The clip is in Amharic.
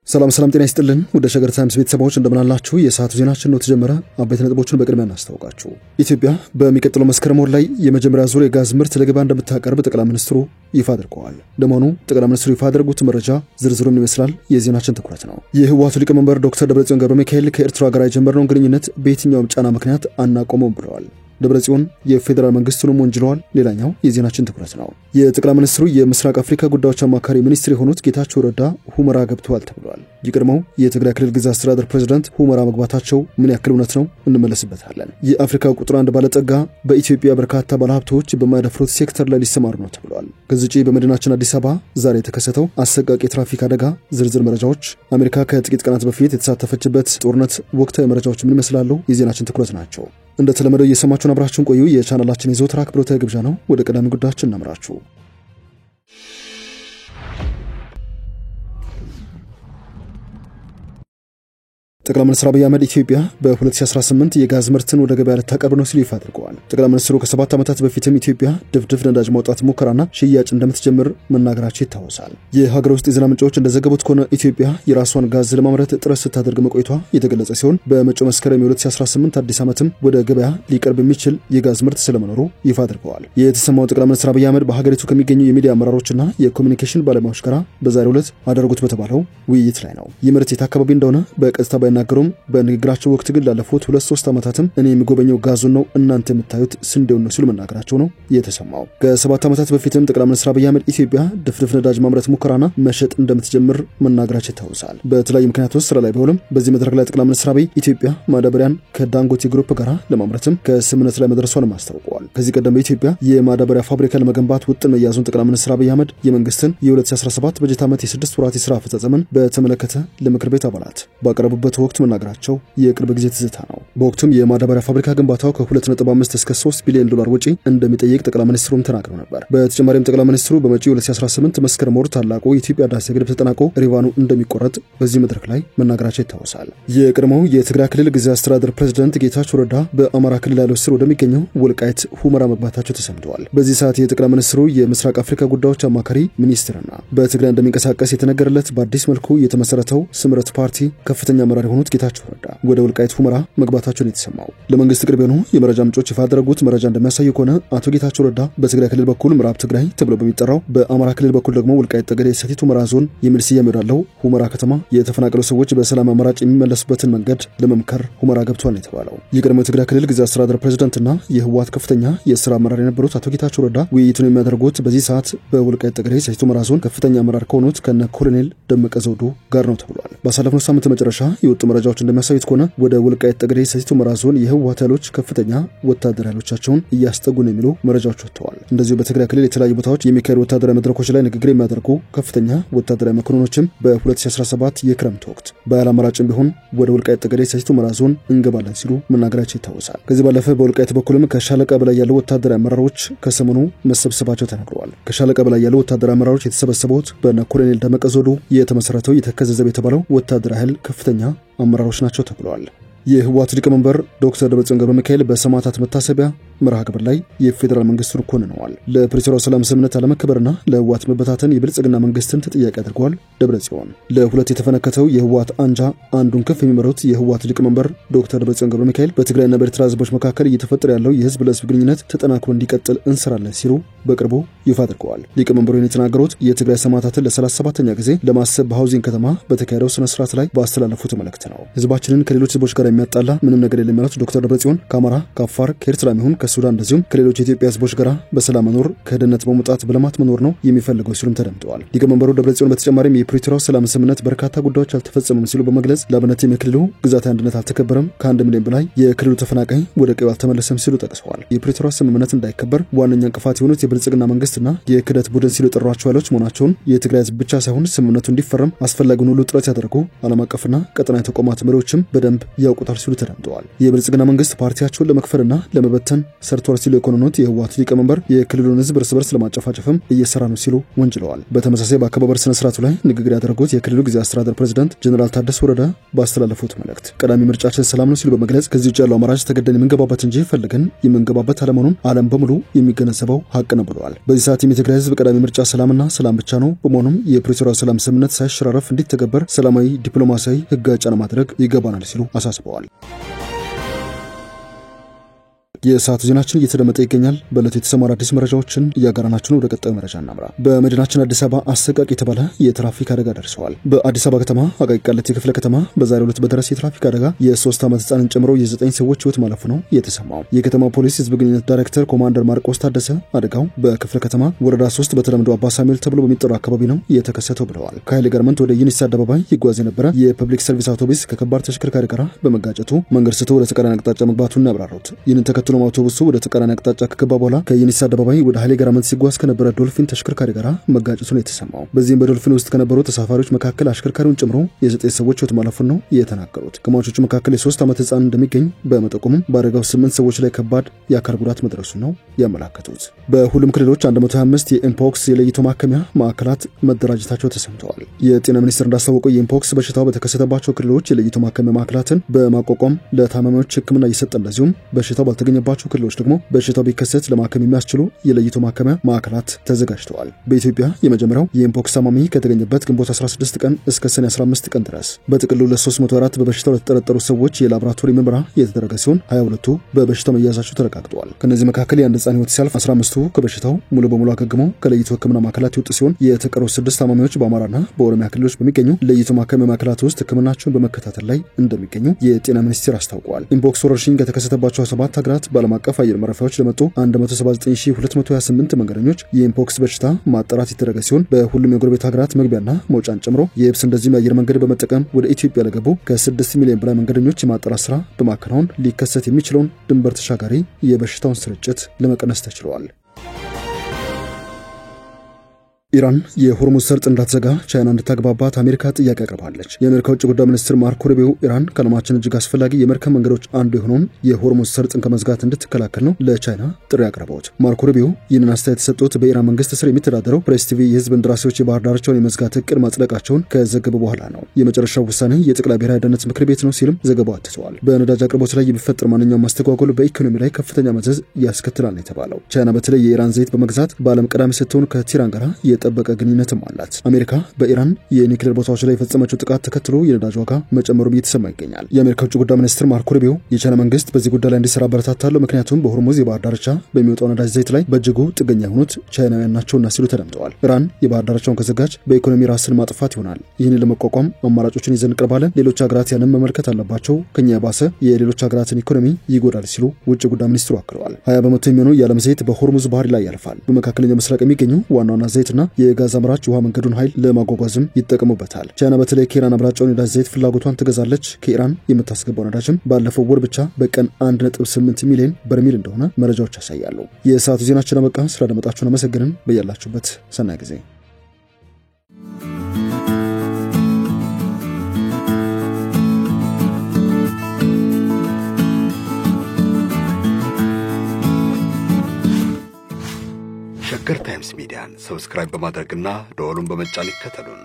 ሰላም ጤና ይስጥልን ወደ ሸገር ታይምስ ቤተሰቦች እንደምን አላችሁ? የሰዓቱ ዜናችን ነው ተጀመረ። አበይት ነጥቦችን በቅድሚያ እናስተዋውቃችሁ። ኢትዮጵያ በሚቀጥለው መስከረም ወር ላይ የመጀመሪያ ዙር የጋዝ ምርት ለገበያ እንደምታቀርብ ጠቅላይ ሚኒስትሩ ይፋ አድርገዋል። ለመሆኑ ጠቅላይ ሚኒስትሩ ይፋ ያደረጉት መረጃ ዝርዝሩን ይመስላል የዜናችን ትኩረት ነው። የህወሓቱ ሊቀመንበር ዶክተር ደብረጽዮን ገብረሚካኤል ከኤርትራ ጋር የጀመርነውን ግንኙነት በየትኛውም ጫና ምክንያት አናቆመውም ብለዋል። ደብረጽዮን የፌደራል መንግስቱንም ወንጅለዋል። ሌላኛው የዜናችን ትኩረት ነው። የጠቅላይ ሚኒስትሩ የምስራቅ አፍሪካ ጉዳዮች አማካሪ ሚኒስትር የሆኑት ጌታቸው ረዳ ሁመራ ገብተዋል ተብሏል። የቀድሞው የትግራይ ክልል ግዛት አስተዳደር ፕሬዝዳንት ሁመራ መግባታቸው ምን ያክል እውነት ነው? እንመለስበታለን። የአፍሪካ ቁጥር 1 ባለጠጋ በኢትዮጵያ በርካታ ባለሀብቶች በማይደፍሩት ሴክተር ላይ ሊሰማሩ ነው ተብሏል። ከዚህ ውጪ በመዲናችን አዲስ አበባ ዛሬ የተከሰተው አሰቃቂ የትራፊክ አደጋ ዝርዝር መረጃዎች፣ አሜሪካ ከጥቂት ቀናት በፊት የተሳተፈችበት ጦርነት ወቅታዊ መረጃዎች ምን ይመስላሉ? የዜናችን ትኩረት ናቸው። እንደተለመደው እየሰማችሁን አብራችሁን ቆዩ። የቻናላችን የዘወትር አክብሮታዊ ግብዣ ነው። ወደ ቀዳሚ ጉዳያችን እናምራችሁ። ጠቅላይ ሚኒስትር አብይ አህመድ ኢትዮጵያ በ2018 የጋዝ ምርትን ወደ ገበያ ልታቀርብ ነው ሲሉ ይፋ አድርገዋል። ጠቅላይ ሚኒስትሩ ከ7 ዓመታት በፊትም ኢትዮጵያ ድፍድፍ ነዳጅ ማውጣት ሙከራና ሽያጭ እንደምትጀምር መናገራቸው ይታወሳል። የሀገር ውስጥ የዜና ምንጮች እንደዘገቡት ከሆነ ኢትዮጵያ የራሷን ጋዝ ለማምረት ጥረት ስታደርግ መቆየቷ የተገለጸ ሲሆን በመጪው መስከረም የ2018 አዲስ ዓመትም ወደ ገበያ ሊቀርብ የሚችል የጋዝ ምርት ስለመኖሩ ይፋ አድርገዋል። የተሰማው ጠቅላይ ሚኒስትር አብይ አህመድ በሀገሪቱ ከሚገኙ የሚዲያ አመራሮችና የኮሚኒኬሽን ባለሙያዎች ጋር በዛሬው ዕለት አደረጉት በተባለው ውይይት ላይ ነው። ይህ ምርት የት አካባቢ እንደሆነ በቀጥታ ናገሩም። በንግግራቸው ወቅት ግን ላለፉት 2-3 ዓመታትም እኔ የሚጎበኘው ጋዙን ነው እናንተ የምታዩት ስንዴውን ነው ሲሉ መናገራቸው ነው የተሰማው። ከ7 ዓመታት በፊትም ጠቅላይ ሚኒስትር አብይ አህመድ ኢትዮጵያ ድፍድፍ ነዳጅ ማምረት ሙከራና መሸጥ እንደምትጀምር መናገራቸው ይታወሳል። በተለያዩ ምክንያቶች ስራ ላይ ቢሆንም በዚህ መድረክ ላይ ጠቅላይ ሚኒስትር አብይ ኢትዮጵያ ማዳበሪያን ከዳንጎቴ ግሩፕ ጋር ለማምረትም ከስምምነት ላይ መድረሷን አስታውቀዋል። ከዚህ ቀደም በኢትዮጵያ የማዳበሪያ ፋብሪካ ለመገንባት ውጥን መያዙን ጠቅላይ ሚኒስትር አብይ አህመድ የመንግስትን የ2017 በጀት ዓመት የ6 ወራት የሥራ አፈጻጸምን በተመለከተ ለምክር ቤት አባላት ባቀረቡበት ወቅት መናገራቸው የቅርብ ጊዜ ትዝታ ነው። በወቅቱም የማዳበሪያ ፋብሪካ ግንባታው ከ2.5 እስከ 3 ቢሊዮን ዶላር ወጪ እንደሚጠይቅ ጠቅላይ ሚኒስትሩም ተናግረው ነበር። በተጨማሪም ጠቅላይ ሚኒስትሩ በመጪው 2018 መስከረም ወር ታላቁ የኢትዮጵያ ህዳሴ ግድብ ተጠናቆ ሪቫኑ እንደሚቆረጥ በዚህ መድረክ ላይ መናገራቸው ይታወሳል። የቀድሞው የትግራይ ክልል ግዛት አስተዳደር ፕሬዝዳንት ጌታቸው ረዳ በአማራ ክልል ያለው ስር ወደሚገኘው ወልቃይት ሁመራ መግባታቸው ተሰምተዋል። በዚህ ሰዓት የጠቅላይ ሚኒስትሩ የምስራቅ አፍሪካ ጉዳዮች አማካሪ ሚኒስትርና በትግራይ እንደሚንቀሳቀስ የተነገረለት በአዲስ መልኩ የተመሰረተው ስምረት ፓርቲ ከፍተኛ አመራር የሆኑት ጌታቸው ረዳ ወደ ወልቃይት ሁመራ መግባታቸውን የተሰማው ለመንግስት ቅርብ የሆኑ የመረጃ ምንጮች ይፋ ያደረጉት መረጃ እንደሚያሳየው ከሆነ አቶ ጌታቸው ረዳ በትግራይ ክልል በኩል ምዕራብ ትግራይ ተብሎ በሚጠራው በአማራ ክልል በኩል ደግሞ ወልቃይት ጠገዴ ሰቲት ሁመራ ዞን የሚል ስያሜ ያለው ሁመራ ከተማ የተፈናቀሉ ሰዎች በሰላም አማራጭ የሚመለሱበትን መንገድ ለመምከር ሁመራ ገብቷል ነው የተባለው። የቀድሞው የትግራይ ክልል ግዛት አስተዳደር ፕሬዝዳንትና የህወሓት ከፍተኛ የሥራ አመራር የነበሩት አቶ ጌታቸው ረዳ ውይይቱን የሚያደርጉት በዚህ ሰዓት በወልቃይት ጠገዴ ሰቲት ሁመራ ዞን ከፍተኛ አመራር ከሆኑት ከነ ኮሎኔል ደመቀ ዘውዱ ጋር ነው ተብሏል። ባሳለፍነው ሳምንት መጨረሻ የወጡ መረጃዎች እንደሚያሳዩት ከሆነ ወደ ወልቃይት ጠገዴ ሰቲት ሁመራ ዞን የህወሓት ኃይሎች ከፍተኛ ወታደራዊ ኃይሎቻቸውን እያስጠጉ ነው የሚሉ መረጃዎች ወጥተዋል። እንደዚሁ በትግራይ ክልል የተለያዩ ቦታዎች የሚካሄዱ ወታደራዊ መድረኮች ላይ ንግግር የሚያደርጉ ከፍተኛ ወታደራዊ መኮንኖችም በ2017 የክረምት ወቅት በኃይል አማራጭም ቢሆን ወደ ወልቃይት ጠገዴ ሰቲት ሁመራ ዞን እንገባለን ሲሉ መናገራቸው ይታወሳል። ከዚህ ባለፈ በወልቃይት በኩልም ከሻለቃ በላይ ያሉ ወታደራዊ አመራሮች ከሰሞኑ መሰብሰባቸው ተነግረዋል። ከሻለቃ በላይ ያሉ ወታደራዊ አመራሮች የተሰበሰቡት በነ ኮሎኔል ደመቀ ዘውዱ የተመሰረተው የተከዘ ዘብ የተባለው ወታደራዊ ኃይል ከፍተኛ አመራሮች ናቸው ተብለዋል። የህወሓቱ ሊቀመንበር ዶክተር ደብረጽዮን ገብረሚካኤል በሰማዕታት መታሰቢያ መርሃ ግብር ላይ የፌደራል መንግስቱን ኮንነዋል። ለፕሪቶሪያው ሰላም ስምምነት አለመከበርና ለህወሓት መበታተን የብልጽግና መንግስትን ተጠያቂ አድርገዋል። ደብረጽዮን ለሁለት የተፈነከተው የህወሓት አንጃ አንዱን ክፍ የሚመሩት የህወሓት ሊቀመንበር ዶክተር ደብረጽዮን ገብረሚካኤል በትግራይና በኤርትራ ህዝቦች መካከል እየተፈጠረ ያለው የህዝብ ለህዝብ ግንኙነት ተጠናክሮ እንዲቀጥል እንሰራለን ሲሉ በቅርቡ ይፋ አድርገዋል። ሊቀመንበሩ የተናገሩት የትግራይ ሰማዕታትን ለ37ኛ ጊዜ ለማሰብ በሃውዚንግ ከተማ በተካሄደው ስነ ስርዓት ላይ ባስተላለፉት መልእክት ነው። ህዝባችንን ከሌሎች ህዝቦች ጋር የሚያጣላ ምንም ነገር የለም ያሉት ዶክተር ደብረጽዮን ከአማራ፣ ከአፋር፣ ከኤርትራ ይሁን ከሱዳን እንደዚሁም ከሌሎች የኢትዮጵያ ህዝቦች ጋር በሰላም መኖር ከድህነት በመውጣት በልማት መኖር ነው የሚፈልገው ሲሉም ተደምጠዋል። ሊቀመንበሩ ደብረጽዮን በተጨማሪም የፕሪቶሪያው ሰላም ስምምነት በርካታ ጉዳዮች አልተፈጸሙም ሲሉ በመግለጽ ለአብነትም የክልሉ ግዛታዊ አንድነት አልተከበረም፣ ከ1 ሚሊዮን በላይ የክልሉ ተፈናቃይ ወደ ቀዬው አልተመለሰም ሲሉ ጠቅሰዋል። የፕሪቶሪያው ስምምነት እንዳይከበር ዋነኛ እንቅፋት የሆኑት የብልጽግና መንግስትና የክህደት ቡድን ሲሉ የጠሯቸው ኃይሎች መሆናቸውን የትግራይ ህዝብ ብቻ ሳይሆን ስምምነቱ እንዲፈረም አስፈላጊውን ሁሉ ጥረት ያደርጉ ዓለም አቀፍና ቀጠናዊ ተቋማት መሪዎችም በደንብ ያውቁታል ሲሉ ተደምጠዋል። የብልጽግና መንግስት ፓርቲያቸውን ለመክፈልና ለመበተን ሰርቷል ሲሉ የኮነኑት የህወሓት ሊቀመንበር የክልሉን ህዝብ እርስ በርስ ለማጨፋጨፍም እየሰራ ነው ሲሉ ወንጅለዋል። በተመሳሳይ በአከባበር ስነ ስርዓቱ ላይ ንግግር ያደረጉት የክልሉ ጊዜያዊ አስተዳደር ፕሬዝዳንት ጀነራል ታደሰ ወረደ ባስተላለፉት መልእክት ቀዳሚ ምርጫችን ሰላም ነው ሲሉ በመግለጽ ከዚህ ውጭ ያለው አማራጭ ተገደን የምንገባበት እንጂ ፈልገን የምንገባበት አለመሆኑን ዓለም በሙሉ የሚገነዘበው ሀቅ ነው ብለዋል። በዚህ ሰዓት የትግራይ ህዝብ ቀዳሚ ምርጫ ሰላምና ሰላም ብቻ ነው። በመሆኑም የፕሪቶሪያው ሰላም ስምምነት ሳይሸራረፍ እንዲተገበር ሰላማዊ ዲፕሎማሲያዊ ህጋዊ ጫና ማድረግ ይገባናል ሲሉ አሳስበዋል። የሰዓቱ ዜናችን እየተደመጠ ይገኛል። በእለቱ የተሰማሩ አዲስ መረጃዎችን እያጋራናችሁ ነው። ወደ ቀጣዩ መረጃ እናምራ። በመዲናችን አዲስ አበባ አሰቃቂ የተባለ የትራፊክ አደጋ ደርሰዋል። በአዲስ አበባ ከተማ አቃቂ ቃሊቲ ክፍለ ከተማ በዛሬው ዕለት በደረሰ የትራፊክ አደጋ የ3 ዓመት ህፃንን ጨምሮ የ9 ሰዎች ህይወት ማለፉ ነው የተሰማው። የከተማ ፖሊስ ህዝብ ግንኙነት ዳይሬክተር ኮማንደር ማርቆስ ታደሰ አደጋው በክፍለ ከተማ ወረዳ 3 በተለምዶ አባ ሳሙኤል ተብሎ በሚጠራው አካባቢ ነው የተከሰተው ብለዋል። ከኃይሌ ጋርመንት ወደ ዩኒስ አደባባይ ይጓዝ የነበረ የፐብሊክ ሰርቪስ አውቶቡስ ከከባድ ተሽከርካሪ ጋር በመጋጨቱ መንገድ ስቶ ወደ ተቃራኒ አቅጣጫ መግባቱን ያብራሩት። ይህንን ተከትሎ አውቶቡሱ ወደ ተቃራኒ አቅጣጫ ከገባ በኋላ ከዩኒስ አደባባይ ወደ ኃይሌ ጋርመንት ሲጓዝ ከነበረ ዶልፊን ተሽከርካሪ ጋር መጋጨቱ ነው የተሰማው። በዚህም በዶልፊን ውስጥ ከነበሩ ተሳፋሪዎች መካከል አሽከርካሪውን ጨምሮ የ9 ሰዎች ህይወት ማለፉን ነው የተናገሩት። ከሟቾቹ መካከል የ3 ዓመት ህፃን እንደሚገኝ በመጠቆምም በአደጋው 8 ሰዎች ላይ ከባድ የአካል ጉዳት መድረሱን ነው ያመላከቱት። በሁሉም ክልሎች 125 የኢምፖክስ የለይቶ ማከሚያ ማዕከላት መደራጀታቸው ተሰምተዋል። የጤና ሚኒስቴር እንዳስታወቀው የኢምፖክስ በሽታው በተከሰተባቸው ክልሎች የለይቶ ማከሚያ ማዕከላትን በማቋቋም ለታማሚዎች ህክምና እየሰጠ እንደዚሁም በሽታው ባልተገኘባቸው ክልሎች ደግሞ በሽታው ቢከሰት ለማከም የሚያስችሉ የለይቶ ማከሚያ ማዕከላት ተዘጋጅተዋል። በኢትዮጵያ የመጀመሪያው የኢምፖክስ ታማሚ ከተገኘበት ግንቦት 16 ቀን እስከ ሰኔ 15 ቀን ድረስ በጥቅሉ ለ304 በበሽታው ለተጠረጠሩ ሰዎች የላቦራቶሪ ምርመራ የተደረገ ሲሆን 22ቱ በበሽታው መያዛቸው ተረጋግጧል። ከነዚህ መካከል የአንድ ህፃን ህይወት ሲያልፍ 15ቱ ከበሽታው ሙሉ በሙሉ አገግመው ከለይቶ ህክምና ማዕከላት የወጡ ሲሆን የተቀሩት 6 ታማሚዎች በአማራና በኦሮሚያ ክልሎች በሚገኙ ለይቶ ማከሚያ ማዕከላት ውስጥ ህክምናቸውን በመከታተል ላይ እንደሚገኙ የጤና ሚኒስቴር አስታውቋል። ኢምፖክስ ወረርሽኝ ከተከሰተባቸው 7 ሀገራት በዓለም አቀፍ አየር ማረፊያዎች ለመጡ 179228 መንገደኞች የኢምፖክስ በሽታ ማጣራት የተደረገ ሲሆን በሁሉም የጎረቤት ሀገራት መግቢያና መውጫን ጨምሮ የየብስ እንደዚህም የአየር መንገድ በመጠቀም ወደ ኢትዮጵያ ለገቡ ከ6 ሚሊዮን በላይ መንገደኞች የማጣራት ስራ በማከናወን ሊከሰት የሚችለውን ድንበር ተሻጋሪ የበሽታውን ስርጭት ለመቀነስ ተችሏል። ኢራን የሆርሙዝ ሰርጥ እንዳትዘጋ ቻይና እንድታግባባት አሜሪካ ጥያቄ አቅርባለች። የአሜሪካ ውጭ ጉዳይ ሚኒስትር ማርኮ ሩቢዮ ኢራን ከዓለማችን እጅግ አስፈላጊ የመርከብ መንገዶች አንዱ የሆነውን የሆርሙዝ ሰርጥን ከመዝጋት እንድትከላከል ነው ለቻይና ጥሪ ያቀረቡት። ማርኮ ሩቢዮ ይህንን አስተያየት የሰጡት በኢራን መንግስት ስር የሚተዳደረው ፕሬስ ቲቪ የህዝብ እንደራሴዎች የባህር ዳርቻውን የመዝጋት እቅድ ማጽደቃቸውን ከዘገቡ በኋላ ነው። የመጨረሻው ውሳኔ የጠቅላይ ብሔራዊ ደህንነት ምክር ቤት ነው ሲልም ዘገባው አትተዋል። በነዳጅ አቅርቦት ላይ የሚፈጠር ማንኛውም ማስተጓጎል በኢኮኖሚ ላይ ከፍተኛ መዘዝ ያስከትላል ነው የተባለው። ቻይና በተለይ የኢራን ዘይት በመግዛት በዓለም ቀዳሚ ስትሆን ከኢራን ጋር የጠበቀ ግንኙነትም አላት። አሜሪካ በኢራን የኒውክሌር ቦታዎች ላይ የፈጸመችው ጥቃት ተከትሎ የነዳጅ ዋጋ መጨመሩም እየተሰማ ይገኛል። የአሜሪካ ውጭ ጉዳይ ሚኒስትር ማርኮ ሩቢዮ የቻይና መንግስት በዚህ ጉዳይ ላይ እንዲሰራ አበረታታለሁ፣ ምክንያቱም በሆርሙዝ የባህር ዳርቻ በሚወጣው ነዳጅ ዘይት ላይ በእጅጉ ጥገኛ የሆኑት ቻይናውያን ናቸውና ሲሉ ተደምጠዋል። ኢራን የባህር ዳርቻውን ከዘጋች በኢኮኖሚ ራስን ማጥፋት ይሆናል። ይህንን ለመቋቋም አማራጮችን ይዘን እንቀርባለን። ሌሎች ሀገራት ያንን መመልከት አለባቸው። ከኛ የባሰ የሌሎች ሀገራትን ኢኮኖሚ ይጎዳል ሲሉ ውጭ ጉዳይ ሚኒስትሩ አክለዋል። 20 በመቶ የሚሆነው የዓለም ዘይት በሆርሙዝ ባህር ላይ ያልፋል። በመካከለኛው ምስራቅ የሚገኙ ዋና ዋና ዘይትና የጋዝ አምራች ውሃ መንገዱን ኃይል ለማጓጓዝም ይጠቀሙበታል። ቻይና በተለይ ከኢራን አብላጫውን የነዳጅ ዘይት ፍላጎቷን ትገዛለች። ከኢራን የምታስገባው ነዳጅም ባለፈው ወር ብቻ በቀን 1.8 ሚሊዮን በርሜል እንደሆነ መረጃዎች ያሳያሉ። የሰዓቱ ዜናችን አበቃ። ስላደመጣችሁን አመሰግንን። በያላችሁበት ሰናይ ጊዜ። ሸገር ታይምስ ሚዲያን ሰብስክራይብ በማድረግና ደወሉን በመጫን ይከተሉን።